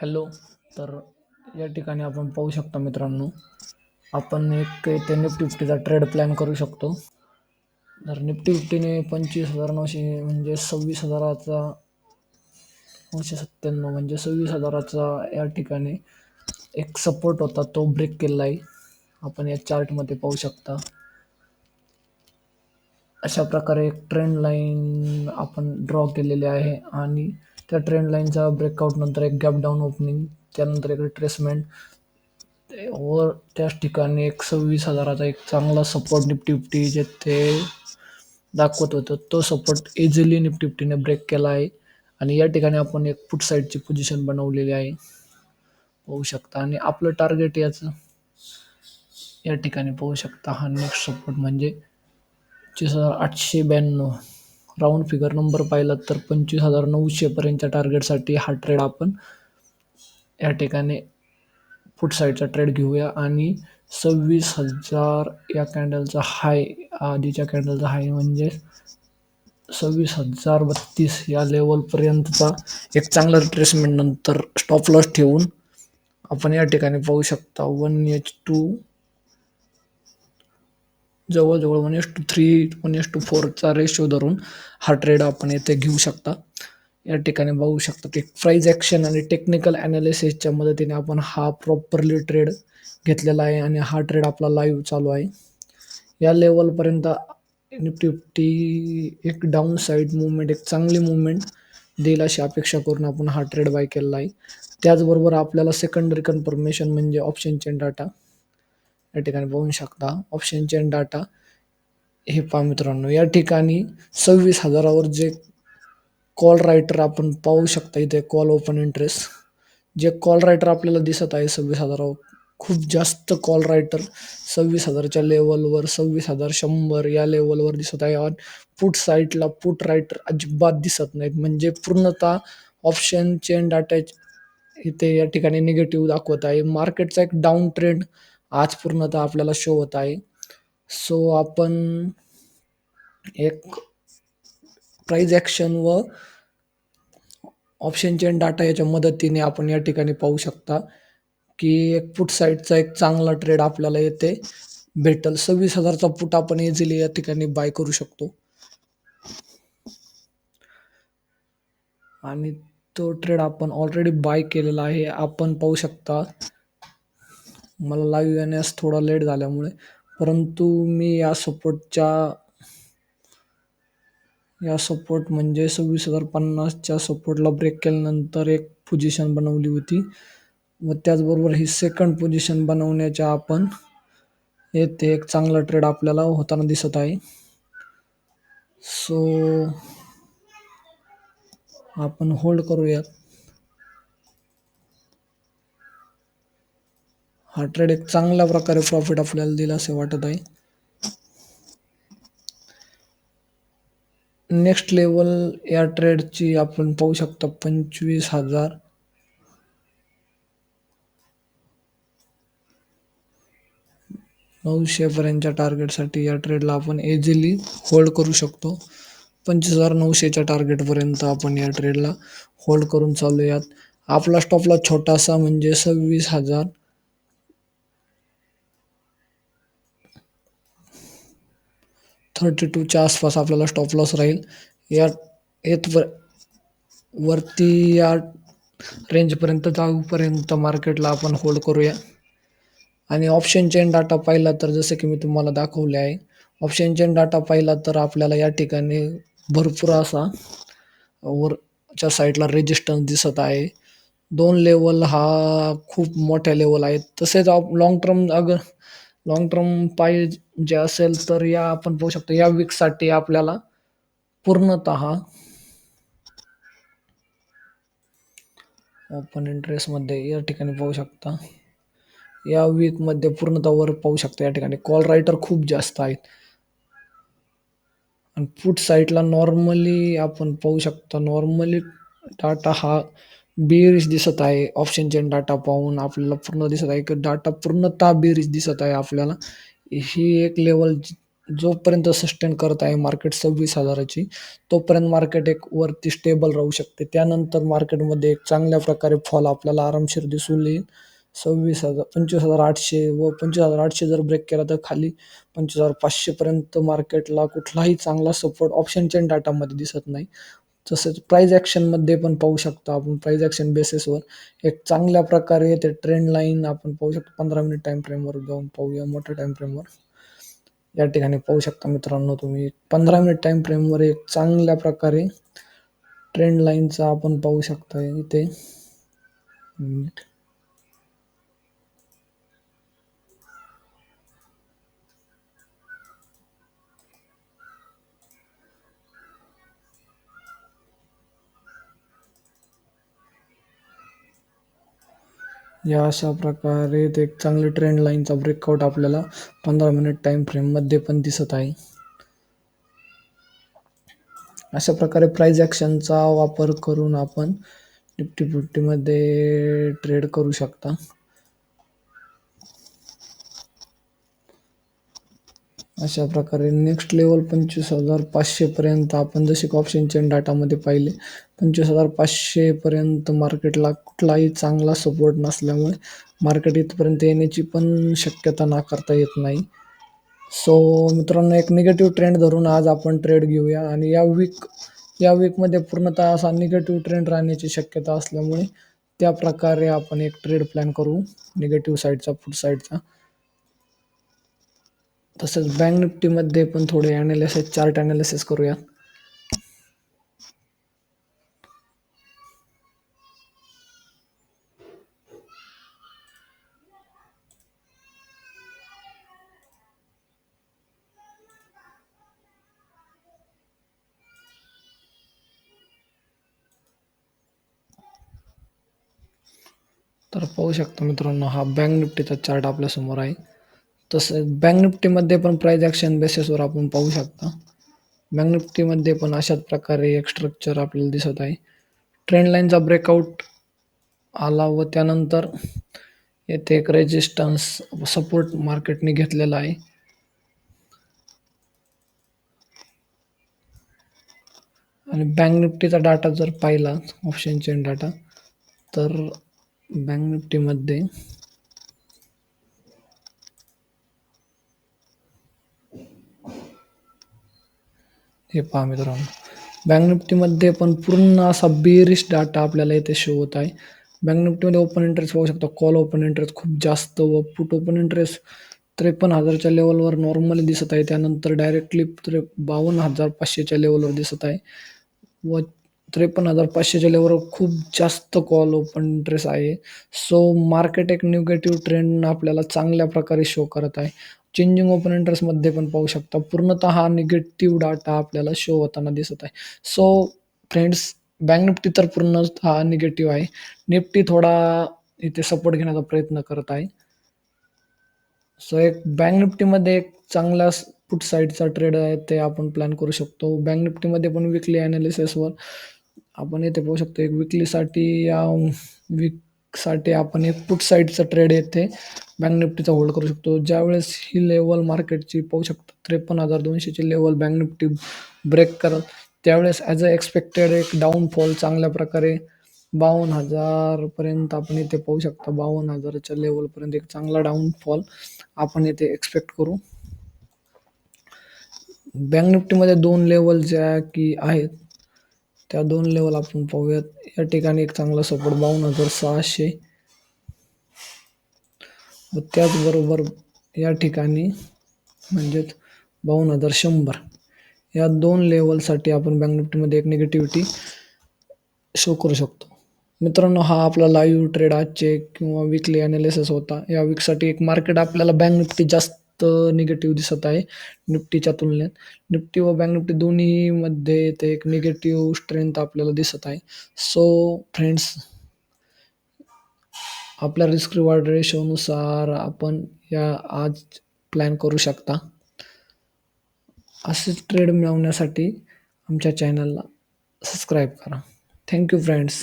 Hello. तर या ठिकाणी आपण पाहू शकता मित्रांनो, आपण एक इथे निफ्टी फिफ्टीचा ट्रेड प्लॅन करू शकतो. तर निफ्टी फिफ्टीने 25,900 म्हणजे 26,000चा 997 म्हणजे 26,000चा या ठिकाणी एक सपोर्ट होता, तो ब्रेक केलेला आहे. आपण या चार्टमध्ये पाहू शकता. अशा प्रकारे एक ट्रेंड लाईन आपण ड्रॉ केलेली आहे आणि त्या ट्रेंड लाईनचा ब्रेकआउट नंतर एक गॅप डाऊन ओपनिंग, त्यानंतर एक रिट्रेसमेंट वर त्याच ठिकाणी एक 26,000चा एक चांगला सपोर्ट निफ्टी फिफ्टी जे ते दाखवत होतं, तो सपोर्ट इझिली निफ्टी फिफ्टीने ब्रेक केला आहे. आणि या ठिकाणी आपण एक फुट साईडची पोझिशन बनवलेली आहे, पाहू शकता. आणि आपलं टार्गेट याचं या ठिकाणी पाहू शकता. हा नेक्स्ट सपोर्ट म्हणजे 25,892, राऊंड फिगर नंबर पाहिला तर 25,900 पर्यंतच्या टार्गेटसाठी हा ट्रेड आपण या ठिकाणी फुट साईडचा ट्रेड घेऊया. आणि 26,000 या कॅन्डलचा हाय, आधीच्या कॅन्डलचा हाय म्हणजे 26,032 या लेवलपर्यंतचा एक चांगला रिट्रेसमेंट नंतर स्टॉप लॉस ठेवून आपण या ठिकाणी पाहू शकता 1:2 जवळजवळ 1:3 1:4चा रेशो धरून हा ट्रेड आपण येथे घेऊ शकता. या ठिकाणी बघू शकता की प्राइस ॲक्शन आणि टेक्निकल ॲनालिसिसच्या मदतीने आपण हा प्रॉपरली ट्रेड घेतलेला आहे आणि हा ट्रेड आपला लाईव्ह चालू आहे. या लेवलपर्यंत निफ्टी फिफ्टी एक डाऊन साईड मुवमेंट, एक चांगली मुवमेंट देईल अशी अपेक्षा करून आपण हा ट्रेड बाय केलेला आहे. त्याचबरोबर आपल्याला सेकंडरी कन्फर्मेशन म्हणजे ऑप्शन चेन डाटा या ठिकाणी बघू शकता. ऑप्शन चेन डाटा हे पहा मित्रांनो, या ठिकाणी 26,000वर जे कॉल रायटर आपण पाहू शकता, इथे कॉल ओपन इंटरेस्ट जे कॉल रायटर आपल्याला दिसत आहे 26,000वर, खूप जास्त कॉल रायटर 26,000च्या लेवलवर, 26,100 या लेवलवर दिसत आहे. आणि पुट साईडला पुट रायटर अजिबात दिसत नाहीत, म्हणजे पूर्णतः ऑप्शन चेन डाटा इथे या ठिकाणी निगेटिव्ह दाखवत आहे. मार्केटचा एक डाऊन ट्रेंड आज पूर्णतः आपल्याला शो होत आहे. सो आपण एक प्राइस ॲक्शन व ऑप्शन चेन डाटा याच्या मदतीने आपण या ठिकाणी पाहू शकता की एक पुट साईडचा एक चांगला ट्रेड आपल्याला येथे भेटल. 26,000चा पुट आपण इझिली या ठिकाणी बाय करू शकतो आणि तो ट्रेड आपण ऑलरेडी बाय केलेला आहे. आपण पाहू शकता. मला लाईव्ह येण्यास थोडा लेट झाल्यामुळे, परंतु मी या सपोर्ट म्हणजे 26,050च्या सपोर्टला ब्रेक केल्यानंतर एक पोझिशन बनवली होती व त्याचबरोबर ही सेकंड पोझिशन बनवण्याच्या आपण येथे एक चांगला ट्रेड आपल्याला होताना दिसत आहे. सो आपण होल्ड करूयात. हा ट्रेड एक चांगल्या प्रकारे प्रॉफिट आपल्याला दिला असे वाटत आहे. नेक्स्ट लेवल या ट्रेडची आपण पाहू शकता 25,900 पर्यंतच्या टार्गेटसाठी या ट्रेडला आपण इझिली होल्ड करू शकतो. 25,900च्या टार्गेटपर्यंत आपण या ट्रेडला होल्ड करून चालूयात. आपला स्टॉपला छोटासा म्हणजे 26,032च्या आसपास आपल्याला स्टॉप लॉस राहील. या वरती या रेंजपर्यंत जाऊपर्यंत मार्केटला आपण होल्ड करूया. आणि ऑप्शन चेन डाटा पाहिला तर जसं की मी तुम्हाला दाखवले आहे, ऑप्शन चेन डाटा पाहिला तर आपल्याला या ठिकाणी भरपूर असा वरच्या साईडला रेजिस्टन्स दिसत आहे. 2 लेवल हा खूप मोठ्या लेवल आहेत. तसेच लॉंग टर्म पाहिजे असेल तर या आपण पाहू शकतो या वीकसाठी आपल्याला पूर्णतः ओपन इंटरेस्टमध्ये या ठिकाणी पाहू शकता. या वीकमध्ये पूर्णतः वर पाहू शकता या ठिकाणी कॉल रायटर खूप जास्त आहेत. आणि पुट साईडला नॉर्मली आपण पाहू शकता, नॉर्मली डाटा हा बेरिश दिसत आहे. ऑप्शन चेन डाटा पाहून आपल्याला पूर्ण दिसत आहे की डाटा पूर्णतः बेरिश दिसत आहे आपल्याला. ही एक लेवल जोपर्यंत सस्टेन करत आहे मार्केट 26,000ची, तोपर्यंत मार्केट एक वरती स्टेबल राहू शकते. त्यानंतर मार्केटमध्ये एक चांगल्या प्रकारे फॉल आपल्याला आरामशीर दिसून येईल. 26,000 25,800 व 25,800 जर ब्रेक केला तर खाली 25,500 पर्यंत मार्केटला कुठलाही चांगला सपोर्ट ऑप्शन चेन डाटामध्ये दिसत नाही. तसंच प्राइस ॲक्शनमध्ये पण पाहू शकतो आपण. प्राइस ॲक्शन बेसिसवर एक चांगल्या प्रकारे ते ट्रेंड लाईन आपण पाहू शकतो. 15 मिनिट टाईम फ्रेमवर जाऊन पाहूया. मोठ्या टाईम फ्रेमवर या ठिकाणी पाहू शकता मित्रांनो, तुम्ही 15 मिनिट टाईम फ्रेमवर एक चांगल्या प्रकारे ट्रेंड लाईनचा आपण पाहू शकता इथे. या अशा प्रकारे ते एक चांगली ट्रेंड लाईनचा ब्रेकआउट आपल्याला 15 मिनिट टाईम फ्रेममध्ये पण दिसत आहे. अशा प्रकारे प्राइस ॲक्शनचा वापर करून आपण निफ्टी फिफ्टीमध्ये ट्रेड करू शकता. अशा प्रकारे नेक्स्ट लेवल 25,500 पर्यंत आपण जसे की ऑप्शन चेन डाटामध्ये पाहिले 25,500 पर्यंत मार्केटला कुठलाही चांगला सपोर्ट नसल्यामुळे मार्केट इथपर्यंत येण्याची पण शक्यता नाकारता येत नाही. सो मित्रांनो, एक निगेटिव्ह ट्रेंड धरून आज आपण ट्रेड घेऊया आणि या वीकमध्ये पूर्णतः असा निगेटिव्ह ट्रेंड राहण्याची शक्यता असल्यामुळे त्या प्रकारे आपण एक ट्रेड प्लॅन करू निगेटिव्ह साईडचा, पुट साईडचा. तसंच बँक निफ्टीमध्ये पण थोडे ॲनालिसिस, चार्ट ॲनालिसिस करूया. तर पाहू शकता मित्रांनो, हा बँक निफ्टीचा चार्ट आपल्यासमोर आहे. तसं बँक निफ्टीमध्ये पण प्राइस ॲक्शन बेसिसवर आपण पाहू शकता. बँक निफ्टीमध्ये पण अशाच प्रकारे एक स्ट्रक्चर आपल्याला दिसत आहे. ट्रेंड लाईनचा ब्रेकआउट आला व त्यानंतर येथे एक रेजिस्टन्स सपोर्ट मार्केटने घेतलेला आहे. आणि बँक निफ्टीचा डाटा जर पाहिला, ऑप्शन चेन डाटा, तर बँक निफ्टीमध्ये हे पहा मित्रांनो, बँक निफ्टीमध्ये पण पूर्ण असा बेरिश डाटा आपल्याला इथे शो होत आहे. बँक निफ्टीमध्ये ओपन इंटरेस्ट पाहू शकता, कॉल ओपन इंटरेस्ट खूप जास्त व पुट ओपन इंटरेस्ट 53,000च्या लेवलवर नॉर्मली दिसत आहे. त्यानंतर डायरेक्टली 52,500च्या लेवलवर दिसत आहे व 53,500च्या लेवलवर खूप जास्त कॉल ओपन इंटरेस्ट आहे. सो मार्केट एक निगेटिव्ह ट्रेंड आपल्याला चांगल्या प्रकारे शो करत आहे. चेंजिंग ओपन इंटरेस्टमध्ये पण पाहू शकता, पूर्णतः हा निगेटिव्ह डाटा आपल्याला शो होताना दिसत आहे. सो फ्रेंड्स, बँक निफ्टी तर पूर्णतः निगेटिव्ह आहे. निफ्टी थोडा इथे सपोर्ट घेण्याचा प्रयत्न करत आहे. सो एक बँक निफ्टीमध्ये एक चांगला पुट साईडचा ट्रेड आहे ते आपण प्लॅन करू शकतो. बँक निफ्टीमध्ये पण विकली ॲनालिसिसवर आपण इथे पाहू शकतो, एक विकलीसाठी या वीकसाठी आपण एक पुट साईडचा ट्रेड येथे बँक निफ्टीचा होल्ड करू शकतो. ज्यावेळेस ही लेवल मार्केटची पाहू शकतो 53,200ची लेवल बँक निफ्टी ब्रेक करत, त्यावेळेस ॲज अ एक्सपेक्टेड एक डाऊनफॉल चांगल्या प्रकारे 52,000 पर्यंत आपण इथे पाहू शकता. 52,000च्या लेवलपर्यंत एक चांगला डाऊनफॉल आपण इथे एक्सपेक्ट करू. बँक निफ्टीमध्ये 2 लेवल ज्या की आहेत, त्या 2 लेवल आपण पाहूयात. या ठिकाणी एक चांगला सपोर्ट 52,600 व त्याचबरोबर या ठिकाणी म्हणजेच 52,100 या 2 लेवलसाठी आपण बँक निफ्टीमध्ये एक निगेटिव्हिटी शो करू शकतो. मित्रांनो, हा आपला लाईव्ह ट्रेड आजचे किंवा वीकली ॲनालिसिस होता. या वीकसाठी एक मार्केट आपल्याला बँक निफ्टी जास्त निगेटिव्ह दिसत आहे निफ्टीच्या तुलनेत. निफ्टी व बँक निफ्टी दोन्हीमध्ये ते एक निगेटिव्ह स्ट्रेंथ आपल्याला दिसत आहे. सो फ्रेंड्स, आपल्या रिस्क रिवॉर्ड रेशोनुसार आपण या आज प्लॅन करू शकता. असेच ट्रेड मिळवण्यासाठी आमच्या चॅनलला सबस्क्राईब करा. Thank you friends.